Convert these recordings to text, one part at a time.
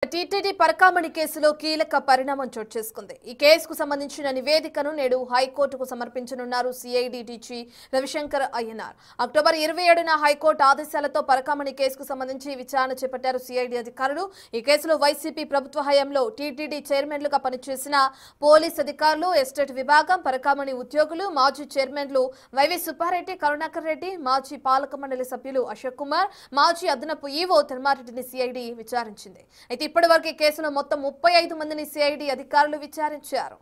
TTD Parakamani కేసులో కీలక పరిణామం చోటు చేసుకుంది. ఈ కేసుకు సంబంధించిన నివేదికను నేడు హైకోర్టుకు సమర్పించనున్నారు CID DG Ravishankar Ayyanar. October 27న హైకోర్టు ఆదేశాలతో పరకామణి కేసుకు సంబంధించి విచారణ చేపట్టారు సిఐడి అధికారులు. ఈ కేసులో వైసీపీ ప్రభుత్వ హయాంలో టీటీడీ చైర్మన్లుగా పనిచేసిన పోలీస్ అధికారులు, ఎస్టేట్ విభాగం, పరకామణి ఉద్యోగులు, మాజీ చైర్మన్లు వైవి సుబ్బారెడ్డి, కరుణాకర్ రెడ్డి, మాజీ పాలక మండలి సభ్యులు అశోక్ కుమార్, మాజీ అదనపు ఈవో ధర్మారెడ్డిని సిఐడి విచారించింది. అయితే ఇప్పటివరకు ఈ కేసులో మొత్తం 35 మందిని సిఐడి అధికారులు విచారించారు.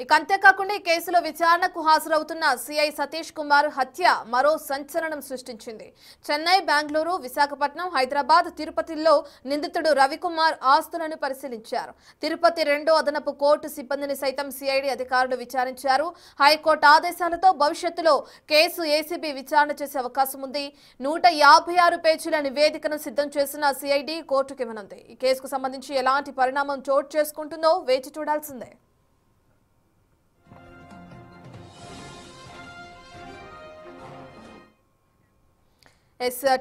ఇక అంతేకాకుండా ఈ కేసులో విచారణకు హాజరవుతున్న సిఐ సతీష్ కుమార్ హత్య మరో సంచలనం సృష్టించింది. చెన్నై, బెంగళూరు, విశాఖపట్నం, హైదరాబాద్, తిరుపతిలో నిందితుడు రవికుమార్ ఆస్తులను పరిశీలించారు. తిరుపతి 2వ అదనపు కోర్టు సిబ్బందిని సైతం సిఐడి అధికారులు విచారించారు. హైకోర్టు ఆదేశాలతో భవిష్యత్తులో కేసు ఏసీబీ విచారణ చేసే అవకాశం ఉంది. 156 పేజీల నివేదికను సిద్ధం చేసిన సిఐడి కోర్టుకు ఇవ్వనుంది. ఈ కేసుకు సంబంధించి ఎలాంటి పరిణామం చోటు చేసుకుంటుందో వేచి చూడాల్సిందే.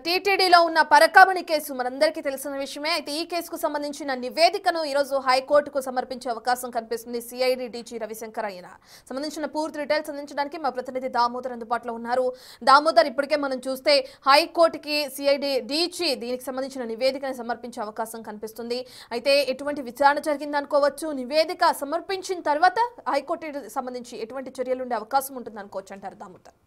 టీటీడీలో ఉన్న పరకామణి కేసు మనందరికీ తెలిసిన విషయమే. అయితే ఈ కేసుకు సంబంధించిన నివేదికను ఈరోజు హైకోర్టుకు సమర్పించే అవకాశం కనిపిస్తుంది సిఐడి డీజీ రవిశంకర్ అయ్యనార్. సంబంధించిన పూర్తి డీటెయిల్స్ అందించడానికి మా ప్రతినిధి దామోదర్ అందుబాటులో ఉన్నారు. దామోదర్, ఇప్పటికే మనం చూస్తే హైకోర్టుకి సిఐడి డీజీ దీనికి సంబంధించిన నివేదికను సమర్పించే అవకాశం కనిపిస్తుంది. అయితే ఎటువంటి విచారణ జరిగిందనుకోవచ్చు, నివేదిక సమర్పించిన తర్వాత హైకోర్టు సంబంధించి ఎటువంటి చర్యలు ఉండే అవకాశం ఉంటుంది అనుకోవచ్చు అంటారు దామోదర్?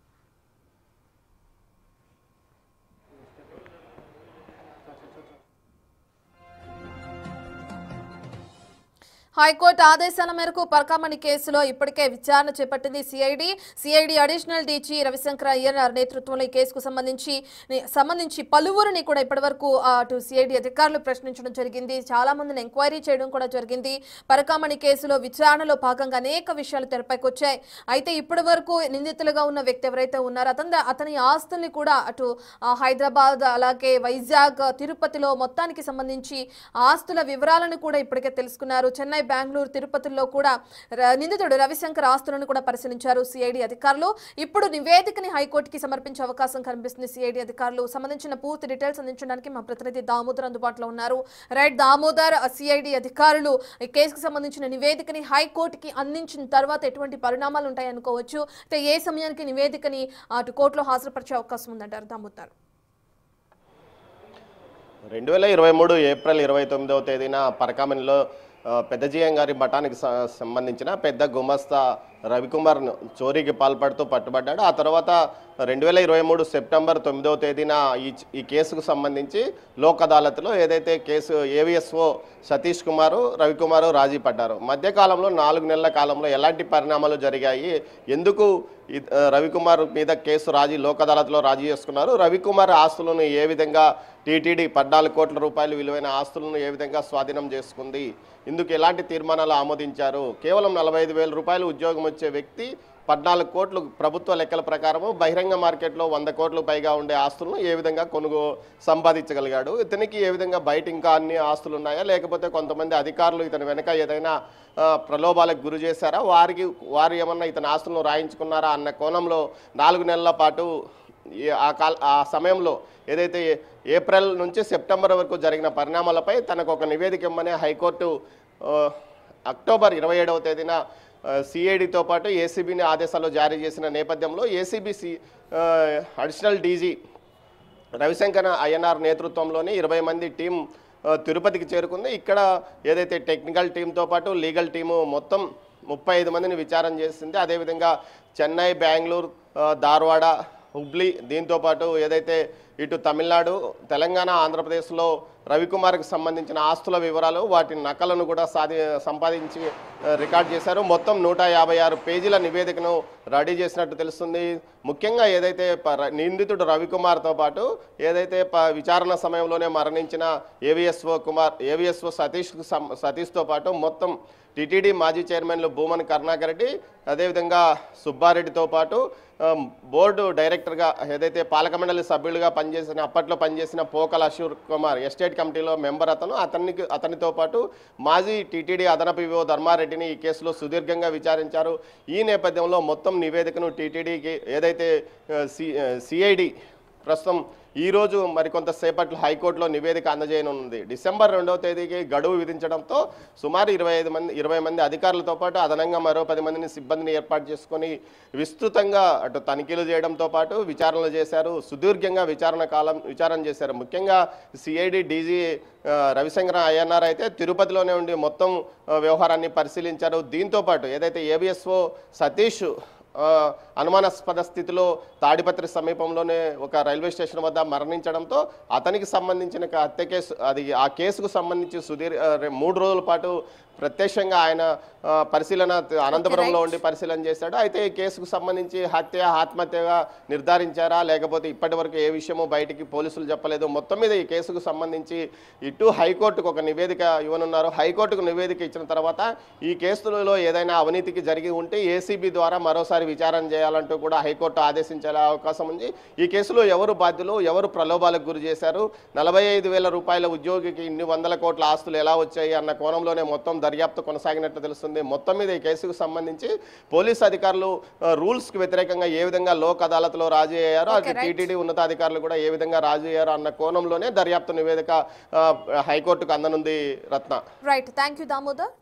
హైకోర్టు ఆదేశాల మేరకు పరకామణి కేసులో ఇప్పటికే విచారణ చేపట్టింది CID additional DG Ravishankar Ayyanar నేతృత్వంలో ఈ కేసుకు సంబంధించి పలువురిని కూడా ఇప్పటివరకు అటు సిఐడి అధికారులు ప్రశ్నించడం జరిగింది. చాలా మందిని ఎంక్వైరీ చేయడం కూడా జరిగింది. పరకామణి కేసులో విచారణలో భాగంగా అనేక విషయాలు తెరపైకి వచ్చాయి. అయితే ఇప్పటి వరకు నిందితులుగా ఉన్న వ్యక్తి ఎవరైతే ఉన్నారో అతని ఆస్తుల్ని కూడా అటు హైదరాబాద్, అలాగే వైజాగ్, తిరుపతిలో మొత్తానికి సంబంధించి ఆస్తుల వివరాలను కూడా ఇప్పటికే తెలుసుకున్నారు. చెన్నై, బెంగళూరు, తిరుపతిలో కూడా నిందితుడు రవిశంకర్ ఆస్తులను కూడా పరిశీలించారు సిఐడి అధికారులు. ఇప్పుడు నివేదికని హైకోర్టుకి సమర్పించే అవకాశం కనిపిస్తుంది సిఐడి అధికారులు. సంబంధించిన పూర్తి డీటెయిల్స్ అందించడానికి మా ప్రతినిధి దామోదర్ అందుబాటులో ఉన్నారు. రైట్ దామోదర్, సిఐడి అధికారులు ఈ కేసుకు సంబంధించిన నివేదికని హైకోర్టుకి అందించిన తర్వాత ఎటువంటి పరిణామాలు ఉంటాయి అనుకోవచ్చు? అయితే ఏ సమయానికి నివేదికని అటు కోర్టులో హాజరుపరిచే అవకాశం ఉందంటారు దామోదర్? 2023 ఏప్రిల్ 29వ తేదీన పరకామణిలో పెద్దజీయం గారి మఠానికి సంబంధించిన పెద్ద గుమస్తా రవికుమార్ చోరీకి పాల్పడుతూ పట్టుబడ్డాడు. ఆ తర్వాత 2023 సెప్టెంబర్ 9వ తేదీన ఈ కేసుకు సంబంధించి లోక్ అదాలత్లో ఏదైతే కేసు ఏవిఎస్ఓ సతీష్ కుమారు, రవికుమారు రాజీ పడ్డారు. మధ్యకాలంలో 4 నెలల కాలంలో ఎలాంటి పరిణామాలు జరిగాయి, ఎందుకు రవికుమార్ మీద కేసు లోక్ అదాలత్లో రాజీ చేసుకున్నారు, రవికుమార్ ఆస్తులను ఏ విధంగా టీటీడీ 14 కోట్ల రూపాయలు విలువైన ఆస్తులను ఏ విధంగా స్వాధీనం చేసుకుంది, ఇందుకు ఎలాంటి తీర్మానాలు ఆమోదించారు, కేవలం 45,000 రూపాయలు ఉద్యోగం వచ్చే వ్యక్తి 14 కోట్లు ప్రభుత్వ లెక్కల ప్రకారము బహిరంగ మార్కెట్లో 100 కోట్లు పైగా ఉండే ఆస్తులను ఏ విధంగా సంపాదించగలిగాడు, ఇతనికి ఏ విధంగా బయట ఇంకా అన్ని ఆస్తులు ఉన్నాయా, లేకపోతే కొంతమంది అధికారులు ఇతని వెనక ఏదైనా ప్రలోభాలకు గురి చేశారా, వారు ఏమన్నా ఇతని ఆస్తులను రాయించుకున్నారా అన్న కోణంలో 4 నెలల పాటు ఆ సమయంలో ఏదైతే ఏప్రిల్ నుంచి సెప్టెంబర్ వరకు జరిగిన పరిణామాలపై తనకు ఒక నివేదిక ఇవ్వమని హైకోర్టు అక్టోబర్ 27వ తేదీన సిఐడితో పాటు ఏసీబీని ఆదేశాలు జారీ చేసిన నేపథ్యంలో ACB additional DG Ravishankar Ayyanar నేతృత్వంలోని 20 మంది టీం తిరుపతికి చేరుకుంది. ఇక్కడ ఏదైతే టెక్నికల్ టీంతో పాటు లీగల్ టీము మొత్తం 35 మందిని విచారణ చేసింది. అదేవిధంగా చెన్నై, బెంగళూరు, ధార్వాడ, హుబ్లీ, దీంతోపాటు ఏదైతే ఇటు తమిళనాడు, తెలంగాణ, ఆంధ్రప్రదేశ్లో రవికుమార్కి సంబంధించిన ఆస్తుల వివరాలు, వాటి నకలను కూడా సంపాదించి రికార్డ్ చేశారు. మొత్తం 156 పేజీల నివేదికను రెడీ చేసినట్టు తెలుస్తుంది. ముఖ్యంగా ఏదైతే నిందితుడు రవికుమార్తో పాటు ఏదైతే విచారణ సమయంలోనే మరణించిన ఏవిఎస్ఓ సతీష్తో పాటు మొత్తం టీటీడీ మాజీ చైర్మన్లు భూమన్ కరుణాకర్ రెడ్డి, అదేవిధంగా సుబ్బారెడ్డితో పాటు బోర్డు డైరెక్టర్గా ఏదైతే పాలక మండలి సభ్యులుగా అప్పట్లో పనిచేసిన పోకల అశూర్ కుమార్ ఎస్టేట్ కమిటీలో మెంబర్ అతనితో పాటు మాజీ టీటీడీ అదనపు ఈవో ధర్మారెడ్డిని ఈ కేసులో సుదీర్ఘంగా విచారించారు. ఈ నేపథ్యంలో మొత్తం నివేదికను టీటీడీకి ఏదైతే సిఐడి ప్రస్తుతం ఈ రోజు మరికొంతసేపట్లో హైకోర్టులో నివేదిక అందజేయనుంది. డిసెంబర్ 2వ తేదీకి గడువు విధించడంతో సుమారు 20 మంది అధికారులతో పాటు అదనంగా మరో 10 మందిని సిబ్బందిని ఏర్పాటు చేసుకొని విస్తృతంగా అటు తనిఖీలు చేయడంతో పాటు విచారణలు చేశారు. సుదీర్ఘంగా విచారణ చేశారు. ముఖ్యంగా సిఐడి డీజీ రవిశంకర్ అయ్యన్నార్ అయితే తిరుపతిలోనే ఉండి మొత్తం వ్యవహారాన్ని పరిశీలించారు. దీంతో పాటు ఏదైతే ఏబిఎస్ఓ సతీష్ అనుమానాస్పద స్థితిలో తాడిపత్రి సమీపంలోనే ఒక రైల్వే స్టేషన్ వద్ద మరణించడంతో అతనికి సంబంధించిన హత్య కేసు ఆ కేసుకు సంబంధించి 3 రోజుల పాటు ప్రత్యక్షంగా ఆయన పరిశీలన అనంతపురంలో ఉండి పరిశీలన చేశాడు. అయితే ఈ కేసుకు సంబంధించి ఆత్మహత్యగా నిర్ధారించారా లేకపోతే ఇప్పటి వరకు ఏ విషయమో బయటికి పోలీసులు చెప్పలేదు. మొత్తం మీద ఈ కేసుకు సంబంధించి ఇటు హైకోర్టుకు ఒక నివేదిక ఇవ్వనున్నారు. హైకోర్టుకు నివేదిక ఇచ్చిన తర్వాత ఈ కేసులలో ఏదైనా అవినీతికి జరిగి ఉంటే ఏసీబీ ద్వారా మరోసారి విచారణ చేయాలంటూ కూడా హైకోర్టు ఆదేశించే అవకాశం ఉంది. ఈ కేసులో ఎవరు బాధ్యులు, ఎవరు ప్రలోభాలకు గురి చేశారు, 45,000 రూపాయల ఉద్యోగికి ఇన్ని వందల కోట్ల ఆస్తులు ఎలా వచ్చాయి అన్న కోణంలోనే మొత్తం దర్యాప్తు కొనసాగినట్లు తెలుస్తుంది. మొత్తం మీద ఈ కేసుకు సంబంధించి పోలీసు అధికారులు రూల్స్ కి వ్యతిరేకంగా ఏ విధంగా లోక్ అదాలత్లో రాజీ అయ్యారో అటు టీటీడీ ఉన్నతాధికారులు కూడా ఏ విధంగా రాజీ అయ్యారో అన్న కోణంలోనే దర్యాప్తు నివేదిక హైకోర్టుకు అందనుంది. Ratna. Right, thank you Damodar.